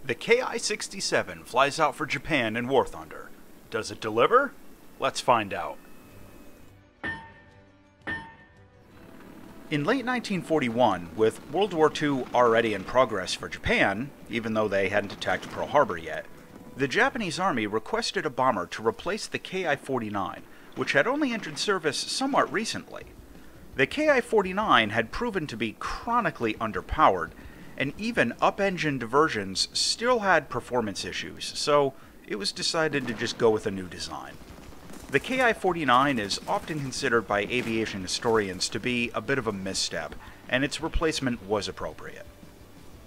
The Ki-67 flies out for Japan in War Thunder. Does it deliver? Let's find out. In late 1941, with World War II already in progress for Japan, even though they hadn't attacked Pearl Harbor yet, the Japanese Army requested a bomber to replace the Ki-49, which had only entered service somewhat recently. The Ki-49 had proven to be chronically underpowered, and even up-engined versions still had performance issues, so it was decided to just go with a new design. The Ki-49 is often considered by aviation historians to be a bit of a misstep, and its replacement was appropriate.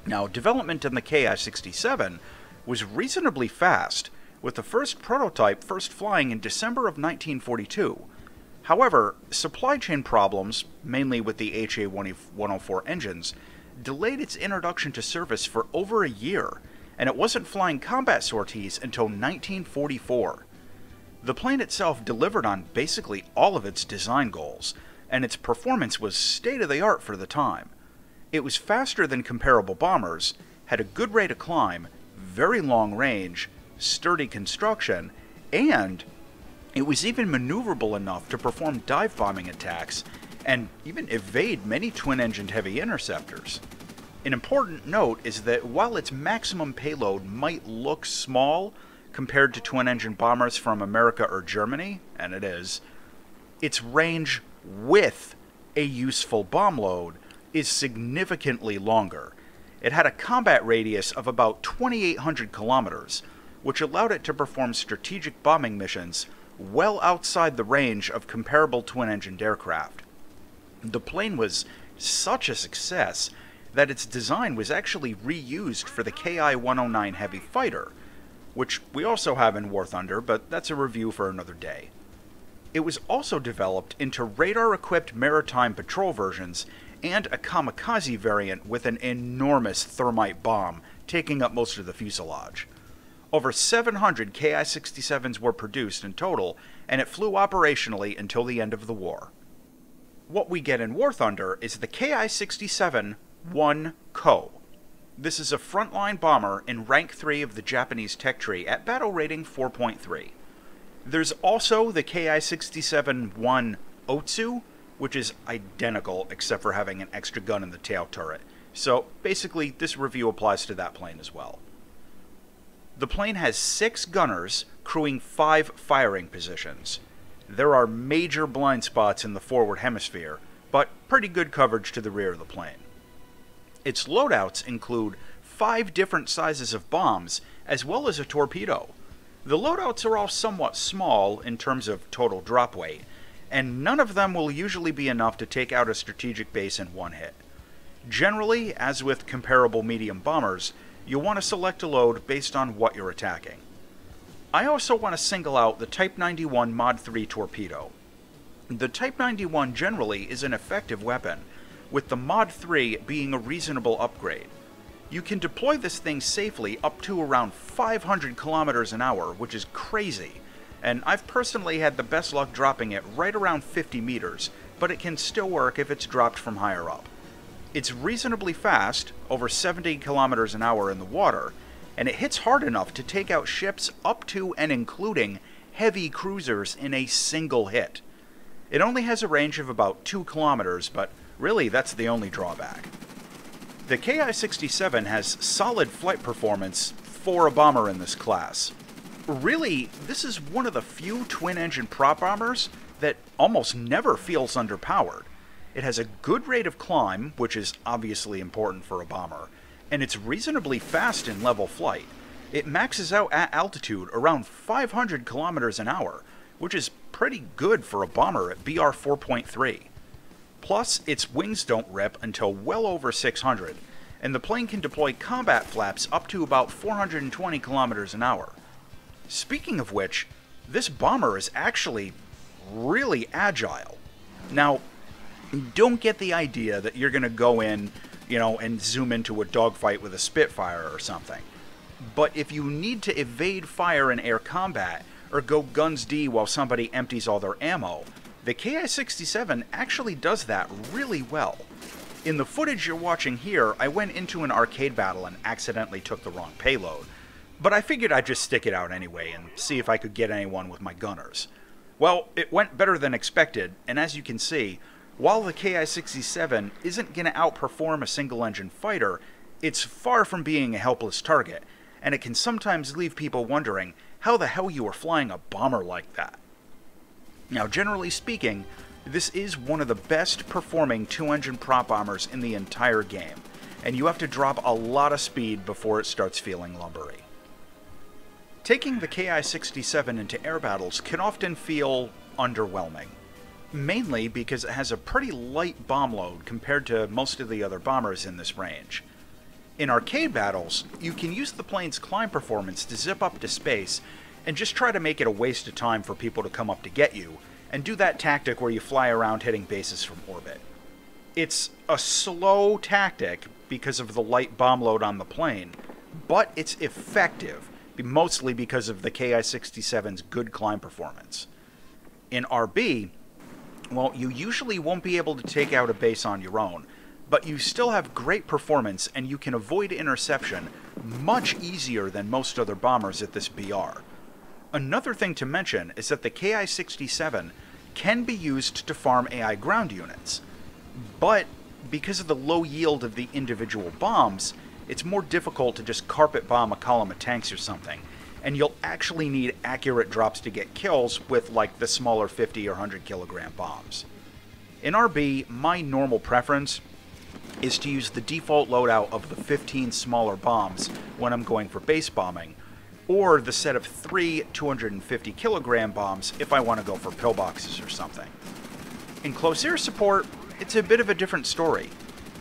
Now, development in the Ki-67 was reasonably fast, with the first prototype first flying in December of 1942. However, supply chain problems, mainly with the HA-104 engines, delayed its introduction to service for over a year, and it wasn't flying combat sorties until 1944. The plane itself delivered on basically all of its design goals, and its performance was state-of-the-art for the time. It was faster than comparable bombers, had a good rate of climb, very long range, sturdy construction, and it was even maneuverable enough to perform dive bombing attacks and even evade many twin-engined heavy interceptors. An important note is that while its maximum payload might look small compared to twin-engine bombers from America or Germany, and it is, its range with a useful bomb load is significantly longer. It had a combat radius of about 2,800 kilometers, which allowed it to perform strategic bombing missions well outside the range of comparable twin-engined aircraft. The plane was such a success that its design was actually reused for the Ki-109 Heavy Fighter, which we also have in War Thunder, but that's a review for another day. It was also developed into radar-equipped maritime patrol versions and a kamikaze variant with an enormous thermite bomb taking up most of the fuselage. Over 700 Ki-67s were produced in total, and it flew operationally until the end of the war. What we get in War Thunder is the Ki-67-1 Co. This is a frontline bomber in Rank 3 of the Japanese tech tree at battle rating 4.3. There's also the Ki-67-1 Otsu, which is identical except for having an extra gun in the tail turret. So basically, this review applies to that plane as well. The plane has 6 gunners crewing 5 firing positions. There are major blind spots in the forward hemisphere, but pretty good coverage to the rear of the plane. Its loadouts include 5 different sizes of bombs, as well as a torpedo. The loadouts are all somewhat small in terms of total drop weight, and none of them will usually be enough to take out a strategic base in one hit. Generally, as with comparable medium bombers, you'll want to select a load based on what you're attacking. I also want to single out the Type 91 Mod 3 torpedo. The Type 91 generally is an effective weapon, with the Mod 3 being a reasonable upgrade. You can deploy this thing safely up to around 500 kilometers an hour, which is crazy, and I've personally had the best luck dropping it right around 50 meters, but it can still work if it's dropped from higher up. It's reasonably fast, over 70 kilometers an hour in the water, and it hits hard enough to take out ships up to and including heavy cruisers in a single hit. It only has a range of about 2 kilometers, but really that's the only drawback. The Ki-67 has solid flight performance for a bomber in this class. Really, this is one of the few twin-engine prop bombers that almost never feels underpowered. It has a good rate of climb, which is obviously important for a bomber, and it's reasonably fast in level flight. It maxes out at altitude around 500 kilometers an hour, which is pretty good for a bomber at BR 4.3. Plus, its wings don't rip until well over 600, and the plane can deploy combat flaps up to about 420 kilometers an hour. Speaking of which, this bomber is actually really agile. Now, don't get the idea that you're going to go in, and zoom into a dogfight with a Spitfire or something. But if you need to evade fire in air combat, or go guns D while somebody empties all their ammo, the Ki-67 actually does that really well. In the footage you're watching here, I went into an arcade battle and accidentally took the wrong payload, but I figured I'd just stick it out anyway and see if I could get anyone with my gunners. Well, it went better than expected, and as you can see, while the Ki-67 isn't going to outperform a single-engine fighter, it's far from being a helpless target, and it can sometimes leave people wondering how the hell you are flying a bomber like that. Now, generally speaking, this is one of the best performing two-engine prop bombers in the entire game, and you have to drop a lot of speed before it starts feeling lumbery. Taking the Ki-67 into air battles can often feel underwhelming, mainly because it has a pretty light bomb load compared to most of the other bombers in this range. In arcade battles, you can use the plane's climb performance to zip up to space and just try to make it a waste of time for people to come up to get you, and do that tactic where you fly around hitting bases from orbit. It's a slow tactic because of the light bomb load on the plane, but it's effective, mostly because of the Ki-67's good climb performance. In RB, well, you usually won't be able to take out a base on your own, but you still have great performance and you can avoid interception much easier than most other bombers at this BR. Another thing to mention is that the Ki-67 can be used to farm AI ground units, but because of the low yield of the individual bombs, it's more difficult to just carpet bomb a column of tanks or something, and you'll actually need accurate drops to get kills with like the smaller 50 or 100 kilogram bombs. In RB, my normal preference is to use the default loadout of the 15 smaller bombs when I'm going for base bombing, or the set of 3 250 kilogram bombs if I want to go for pillboxes or something. In close air support, it's a bit of a different story.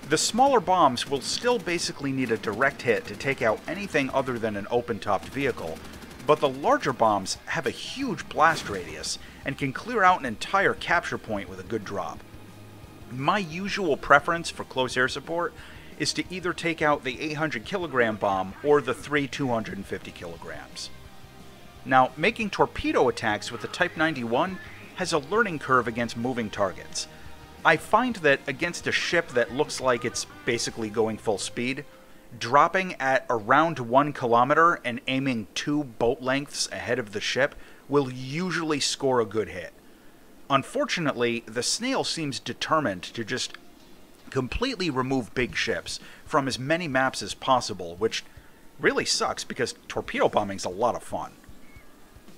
The smaller bombs will still basically need a direct hit to take out anything other than an open-topped vehicle, but the larger bombs have a huge blast radius and can clear out an entire capture point with a good drop. My usual preference for close air support is to either take out the 800 kilogram bomb or the 3 250 kilograms. Now, making torpedo attacks with the Type 91 has a learning curve against moving targets. I find that against a ship that looks like it's basically going full speed, dropping at around 1 kilometer and aiming 2 boat lengths ahead of the ship will usually score a good hit. Unfortunately, the snail seems determined to just completely remove big ships from as many maps as possible, which really sucks because torpedo bombing's a lot of fun.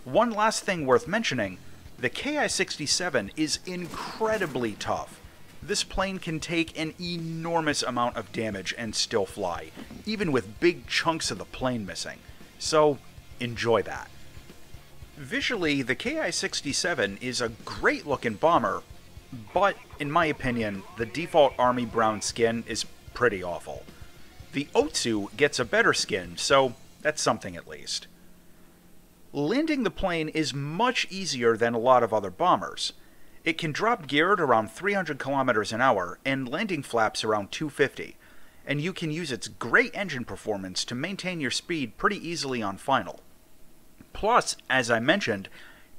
One last thing worth mentioning, the Ki-67 is incredibly tough. This plane can take an enormous amount of damage and still fly, even with big chunks of the plane missing. So, enjoy that. Visually, the Ki-67 is a great looking bomber, but, in my opinion, the default Army brown skin is pretty awful. The Otsu gets a better skin, so that's something at least. Landing the plane is much easier than a lot of other bombers. It can drop gear at around 300 kilometers an hour and landing flaps around 250, and you can use its great engine performance to maintain your speed pretty easily on final. Plus, as I mentioned,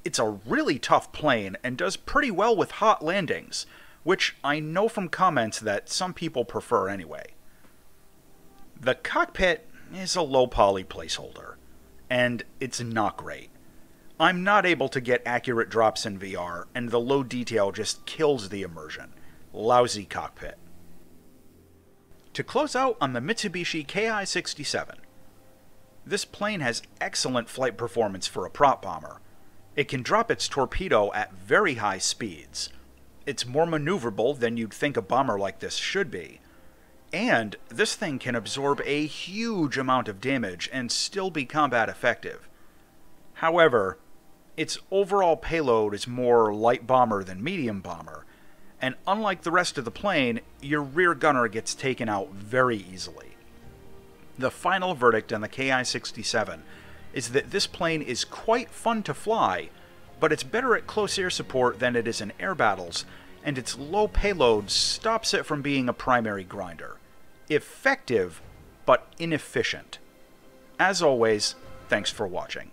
it's a really tough plane and does pretty well with hot landings, which I know from comments that some people prefer anyway. The cockpit is a low poly placeholder, and it's not great. I'm not able to get accurate drops in VR, and the low detail just kills the immersion. Lousy cockpit. To close out on the Mitsubishi Ki-67. This plane has excellent flight performance for a prop bomber. It can drop its torpedo at very high speeds. It's more maneuverable than you'd think a bomber like this should be. And this thing can absorb a huge amount of damage and still be combat effective. However, its overall payload is more light bomber than medium bomber, and unlike the rest of the plane, your rear gunner gets taken out very easily. The final verdict on the Ki-67 is that this plane is quite fun to fly, but it's better at close air support than it is in air battles, and its low payload stops it from being a primary grinder. Effective, but inefficient. As always, thanks for watching.